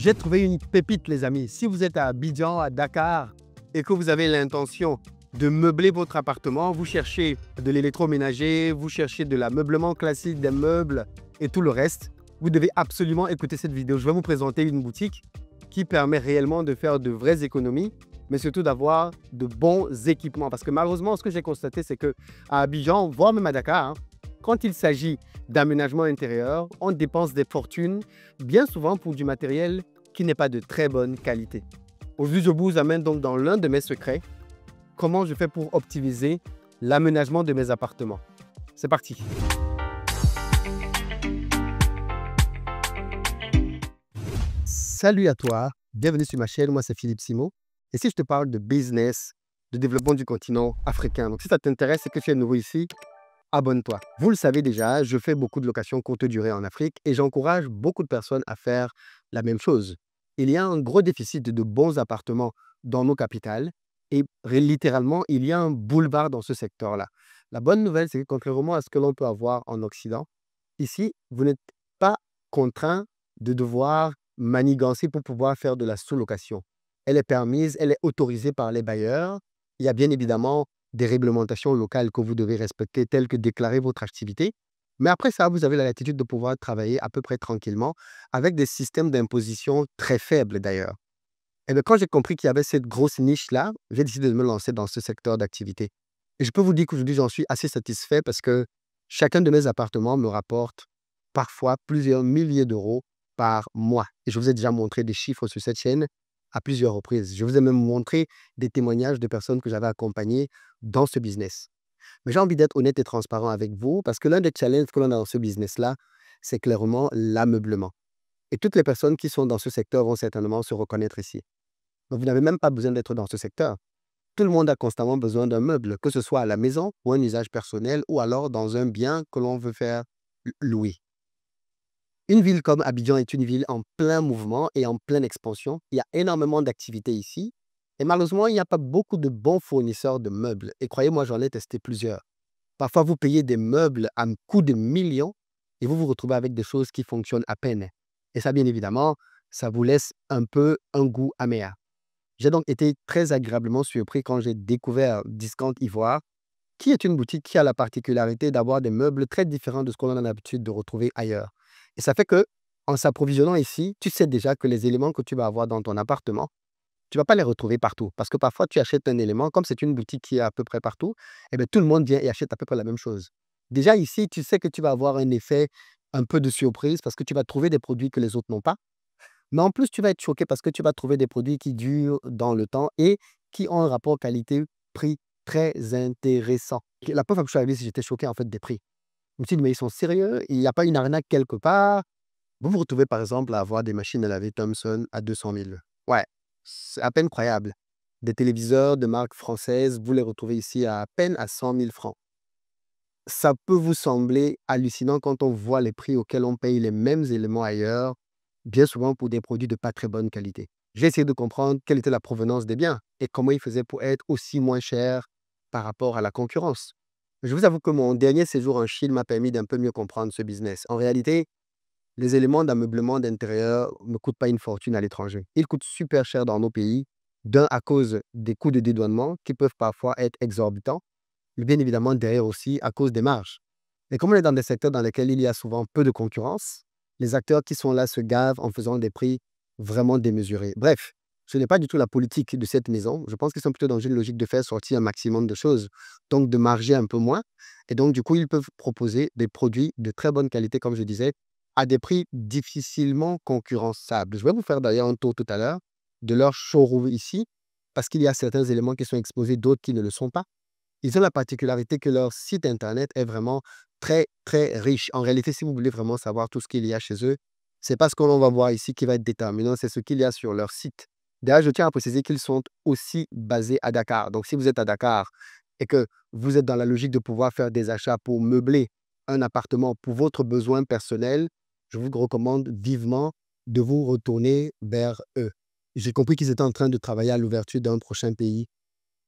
J'ai trouvé une pépite, les amis. Si vous êtes à Abidjan, à Dakar, et que vous avez l'intention de meubler votre appartement, vous cherchez de l'électroménager, vous cherchez de l'ameublement classique, des meubles et tout le reste, vous devez absolument écouter cette vidéo. Je vais vous présenter une boutique qui permet réellement de faire de vraies économies, mais surtout d'avoir de bons équipements. Parce que malheureusement, ce que j'ai constaté, c'est qu'à Abidjan, voire même à Dakar, quand il s'agit d'aménagement intérieur, on dépense des fortunes, bien souvent pour du matériel qui n'est pas de très bonne qualité. Aujourd'hui, je vous amène donc dans l'un de mes secrets, comment je fais pour optimiser l'aménagement de mes appartements. C'est parti. Salut à toi, bienvenue sur ma chaîne, moi c'est Philippe Simo. Et si je te parle de business, de développement du continent africain, donc si ça t'intéresse et que tu es nouveau ici, abonne-toi. Vous le savez déjà, je fais beaucoup de locations courte durée en Afrique et j'encourage beaucoup de personnes à faire la même chose. Il y a un gros déficit de bons appartements dans nos capitales et littéralement, il y a un boulevard dans ce secteur-là. La bonne nouvelle, c'est que contrairement à ce que l'on peut avoir en Occident, ici, vous n'êtes pas contraint de devoir manigancer pour pouvoir faire de la sous-location. Elle est permise, elle est autorisée par les bailleurs. Il y a bien évidemment des réglementations locales que vous devez respecter, telles que déclarer votre activité. Mais après ça, vous avez la latitude de pouvoir travailler à peu près tranquillement avec des systèmes d'imposition très faibles d'ailleurs. Et bien, quand j'ai compris qu'il y avait cette grosse niche-là, j'ai décidé de me lancer dans ce secteur d'activité. Et je peux vous dire qu'aujourd'hui, j'en suis assez satisfait parce que chacun de mes appartements me rapporte parfois plusieurs milliers d'euros par mois. Et je vous ai déjà montré des chiffres sur cette chaîne à plusieurs reprises. Je vous ai même montré des témoignages de personnes que j'avais accompagnées dans ce business. Mais j'ai envie d'être honnête et transparent avec vous parce que l'un des challenges que l'on a dans ce business-là, c'est clairement l'ameublement. Et toutes les personnes qui sont dans ce secteur vont certainement se reconnaître ici. Donc, vous n'avez même pas besoin d'être dans ce secteur. Tout le monde a constamment besoin d'un meuble, que ce soit à la maison ou un usage personnel ou alors dans un bien que l'on veut faire louer. Une ville comme Abidjan est une ville en plein mouvement et en pleine expansion. Il y a énormément d'activités ici. Et malheureusement, il n'y a pas beaucoup de bons fournisseurs de meubles. Et croyez-moi, j'en ai testé plusieurs. Parfois, vous payez des meubles à un coût de millions et vous vous retrouvez avec des choses qui fonctionnent à peine. Et ça, bien évidemment, ça vous laisse un peu un goût amer. J'ai donc été très agréablement surpris quand j'ai découvert Discount Ivoire, qui est une boutique qui a la particularité d'avoir des meubles très différents de ce qu'on a l'habitude de retrouver ailleurs. Et ça fait que, en s'approvisionnant ici, tu sais déjà que les éléments que tu vas avoir dans ton appartement, tu ne vas pas les retrouver partout. Parce que parfois, tu achètes un élément, comme c'est une boutique qui est à peu près partout, et bien, tout le monde vient et achète à peu près la même chose. Déjà ici, tu sais que tu vas avoir un effet un peu de surprise parce que tu vas trouver des produits que les autres n'ont pas. Mais en plus, tu vas être choqué parce que tu vas trouver des produits qui durent dans le temps et qui ont un rapport qualité-prix très intéressant. La première fois que je suis arrivé ici, j'étais choqué en fait des prix. Je me suis dit, mais ils sont sérieux? Il n'y a pas une arnaque quelque part? Vous vous retrouvez par exemple à avoir des machines à laver Thomson à 200 000. Ouais, c'est à peine croyable. Des téléviseurs de marque française, vous les retrouvez ici à peine à 100 000 francs. Ça peut vous sembler hallucinant quand on voit les prix auxquels on paye les mêmes éléments ailleurs, bien souvent pour des produits de pas très bonne qualité. J'ai essayé de comprendre quelle était la provenance des biens et comment ils faisaient pour être aussi moins chers par rapport à la concurrence. Je vous avoue que mon dernier séjour en Chine m'a permis d'un peu mieux comprendre ce business. En réalité, les éléments d'ameublement d'intérieur ne coûtent pas une fortune à l'étranger. Ils coûtent super cher dans nos pays, d'un à cause des coûts de dédouanement qui peuvent parfois être exorbitants, mais bien évidemment derrière aussi à cause des marges. Et comme on est dans des secteurs dans lesquels il y a souvent peu de concurrence, les acteurs qui sont là se gavent en faisant des prix vraiment démesurés. Bref, ce n'est pas du tout la politique de cette maison. Je pense qu'ils sont plutôt dans une logique de faire sortir un maximum de choses, donc de marger un peu moins. Et donc, du coup, ils peuvent proposer des produits de très bonne qualité, comme je disais, à des prix difficilement concurrençables. Je vais vous faire d'ailleurs un tour tout à l'heure de leur showroom ici, parce qu'il y a certains éléments qui sont exposés, d'autres qui ne le sont pas. Ils ont la particularité que leur site internet est vraiment très, très riche. En réalité, si vous voulez vraiment savoir tout ce qu'il y a chez eux, c'est pas ce que l'on va voir ici qui va être déterminant, c'est ce qu'il y a sur leur site. D'ailleurs, je tiens à préciser qu'ils sont aussi basés à Dakar. Donc, si vous êtes à Dakar et que vous êtes dans la logique de pouvoir faire des achats pour meubler un appartement pour votre besoin personnel, je vous recommande vivement de vous retourner vers eux. J'ai compris qu'ils étaient en train de travailler à l'ouverture d'un prochain pays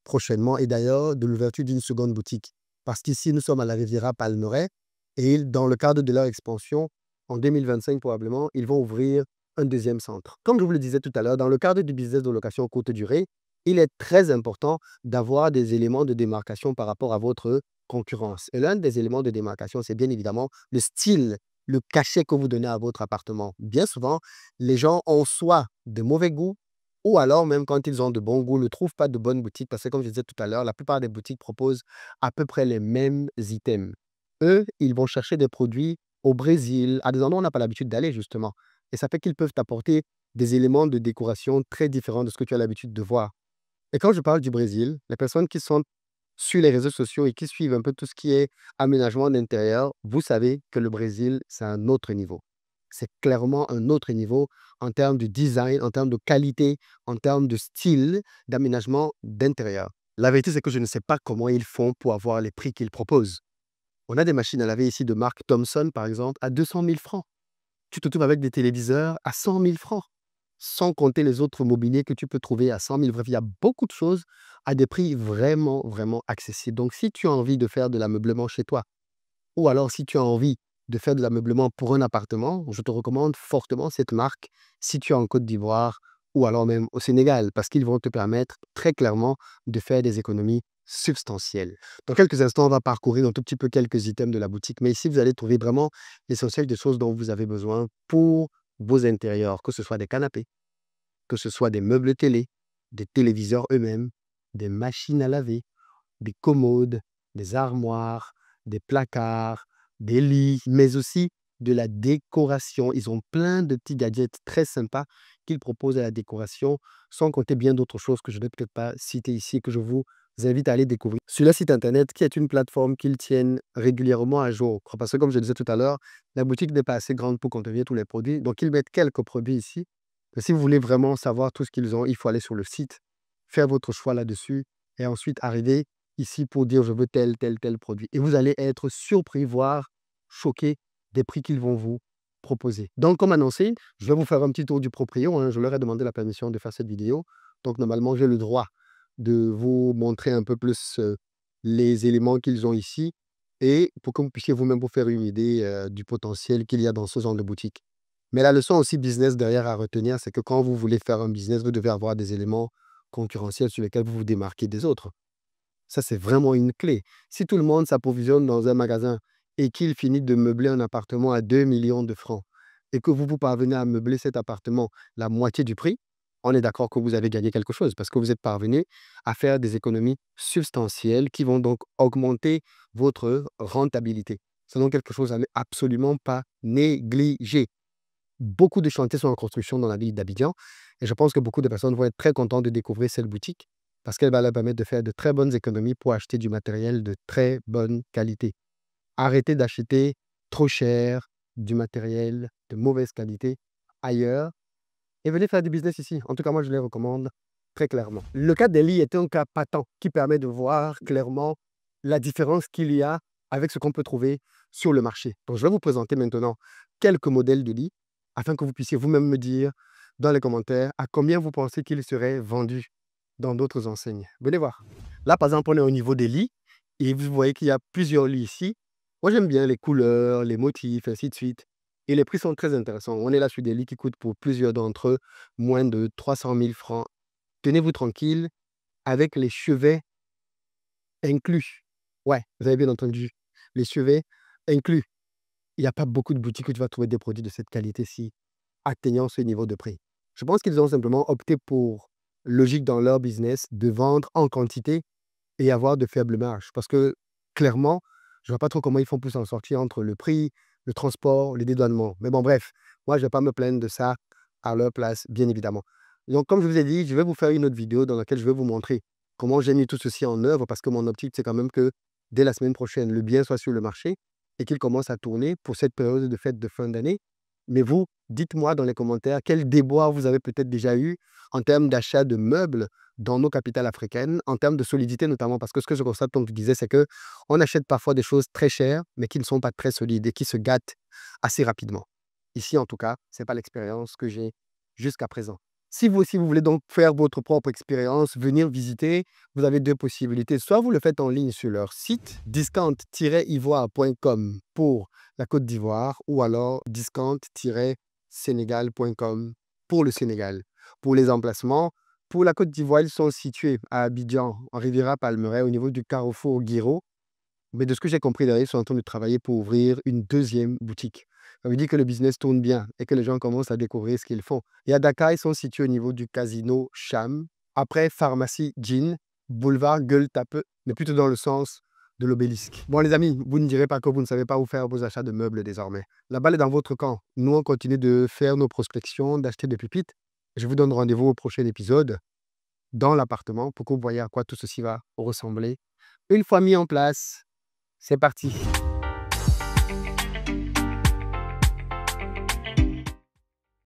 prochainement et d'ailleurs de l'ouverture d'une seconde boutique. Parce qu'ici, nous sommes à la Riviera Palmeraie et dans le cadre de leur expansion, en 2025 probablement, ils vont ouvrir un deuxième centre. Comme je vous le disais tout à l'heure, dans le cadre du business de location courte durée, il est très important d'avoir des éléments de démarcation par rapport à votre concurrence. Et l'un des éléments de démarcation, c'est bien évidemment le style, le cachet que vous donnez à votre appartement. Bien souvent, les gens ont soit de mauvais goût, ou alors même quand ils ont de bon goût, ne trouvent pas de bonnes boutiques parce que comme je disais tout à l'heure, la plupart des boutiques proposent à peu près les mêmes items. Eux, ils vont chercher des produits au Brésil, à des endroits où on n'a pas l'habitude d'aller justement. Et ça fait qu'ils peuvent t'apporter des éléments de décoration très différents de ce que tu as l'habitude de voir. Et quand je parle du Brésil, les personnes qui sont sur les réseaux sociaux et qui suivent un peu tout ce qui est aménagement d'intérieur, vous savez que le Brésil, c'est un autre niveau. C'est clairement un autre niveau en termes de design, en termes de qualité, en termes de style d'aménagement d'intérieur. La vérité, c'est que je ne sais pas comment ils font pour avoir les prix qu'ils proposent. On a des machines à laver ici de marque Thomson, par exemple, à 200 000 francs. Tu te trouves avec des téléviseurs à 100 000 francs, sans compter les autres mobiliers que tu peux trouver à 100 000. Bref, il y a beaucoup de choses à des prix vraiment, vraiment accessibles. Donc, si tu as envie de faire de l'ameublement chez toi, ou alors si tu as envie de faire de l'ameublement pour un appartement, je te recommande fortement cette marque si tu es en Côte d'Ivoire ou alors même au Sénégal, parce qu'ils vont te permettre très clairement de faire des économies substantielles. Dans quelques instants, on va parcourir un tout petit peu quelques items de la boutique, mais ici, vous allez trouver vraiment l'essentiel des choses dont vous avez besoin pour vos intérieurs, que ce soit des canapés, que ce soit des meubles télé, des téléviseurs eux-mêmes, des machines à laver, des commodes, des armoires, des placards, des lits, mais aussi de la décoration. Ils ont plein de petits gadgets très sympas qu'ils proposent à la décoration, sans compter bien d'autres choses que je ne vais peut-être pas citer ici, que je vous invite à aller découvrir sur le site internet, qui est une plateforme qu'ils tiennent régulièrement à jour. Parce que comme je disais tout à l'heure, la boutique n'est pas assez grande pour contenir tous les produits, donc ils mettent quelques produits ici. Mais si vous voulez vraiment savoir tout ce qu'ils ont, il faut aller sur le site, faire votre choix là-dessus, et ensuite arriver ici pour dire je veux tel, tel, tel produit. Et vous allez être surpris, voire choqué des prix qu'ils vont vous proposer. Donc, comme annoncé, je vais vous faire un petit tour du proprio, hein. Je leur ai demandé la permission de faire cette vidéo. Donc, normalement, j'ai le droit de vous montrer un peu plus les éléments qu'ils ont ici et pour que vous puissiez vous-même vous faire une idée du potentiel qu'il y a dans ce genre de boutique. Mais la leçon aussi business derrière à retenir, c'est que quand vous voulez faire un business, vous devez avoir des éléments concurrentiels sur lesquels vous vous démarquez des autres. Ça, c'est vraiment une clé. Si tout le monde s'approvisionne dans un magasin et qu'il finit de meubler un appartement à 2 millions de francs et que vous parvenez à meubler cet appartement la moitié du prix, on est d'accord que vous avez gagné quelque chose parce que vous êtes parvenu à faire des économies substantielles qui vont donc augmenter votre rentabilité. C'est donc quelque chose à ne absolument pas négliger. Beaucoup de chantiers sont en construction dans la ville d'Abidjan et je pense que beaucoup de personnes vont être très contentes de découvrir cette boutique parce qu'elle va leur permettre de faire de très bonnes économies pour acheter du matériel de très bonne qualité. Arrêtez d'acheter trop cher du matériel de mauvaise qualité ailleurs et venez faire du business ici. En tout cas, moi, je les recommande très clairement. Le cas des lits est un cas patent qui permet de voir clairement la différence qu'il y a avec ce qu'on peut trouver sur le marché. Donc, je vais vous présenter maintenant quelques modèles de lits afin que vous puissiez vous-même me dire dans les commentaires à combien vous pensez qu'ils seraient vendus dans d'autres enseignes. Venez voir. Là, par exemple, on est au niveau des lits et vous voyez qu'il y a plusieurs lits ici. Moi, j'aime bien les couleurs, les motifs, ainsi de suite. Et les prix sont très intéressants. On est là sur des lits qui coûtent pour plusieurs d'entre eux moins de 300 000 francs. Tenez-vous tranquille, avec les chevets inclus. Ouais, vous avez bien entendu, les chevets inclus. Il n'y a pas beaucoup de boutiques où tu vas trouver des produits de cette qualité-ci, atteignant ce niveau de prix. Je pense qu'ils ont simplement opté pour, logique dans leur business, de vendre en quantité et avoir de faibles marges. Parce que, clairement, je ne vois pas trop comment ils font pour s'en sortir entre le prix, le transport, les dédouanements. Mais bon, bref, moi, je ne vais pas me plaindre de ça à leur place, bien évidemment. Donc, comme je vous ai dit, je vais vous faire une autre vidéo dans laquelle je vais vous montrer comment j'ai mis tout ceci en œuvre, parce que mon optique, c'est quand même que dès la semaine prochaine, le bien soit sur le marché et qu'il commence à tourner pour cette période de fête de fin d'année. Mais vous, dites-moi dans les commentaires quel déboire vous avez peut-être déjà eu en termes d'achat de meubles dans nos capitales africaines, en termes de solidité notamment, parce que ce que je constate, comme je disais, c'est que on achète parfois des choses très chères, mais qui ne sont pas très solides et qui se gâtent assez rapidement. Ici, en tout cas, ce n'est pas l'expérience que j'ai jusqu'à présent. Si vous aussi, vous voulez donc faire votre propre expérience, venir visiter, vous avez deux possibilités. Soit vous le faites en ligne sur leur site, discount-ivoire.com pour la Côte d'Ivoire, ou alors discount-ivoire Sénégal.com pour le Sénégal. Pour les emplacements, pour la Côte d'Ivoire, ils sont situés à Abidjan, en Riviera Palmeraie, au niveau du carrefour Guiraud. Mais de ce que j'ai compris derrière, ils sont en train de travailler pour ouvrir une deuxième boutique. Ça veut dire que le business tourne bien et que les gens commencent à découvrir ce qu'ils font. Et à Dakar, ils sont situés au niveau du casino Cham. Après, pharmacie Jean, boulevard Gueule-Tapeux, mais plutôt dans le sens de l'obélisque. Bon, les amis, vous ne direz pas que vous ne savez pas où faire vos achats de meubles désormais. La balle est dans votre camp. Nous, on continue de faire nos prospections, d'acheter des pépites. Je vous donne rendez-vous au prochain épisode dans l'appartement pour que vous voyez à quoi tout ceci va ressembler. Une fois mis en place, c'est parti.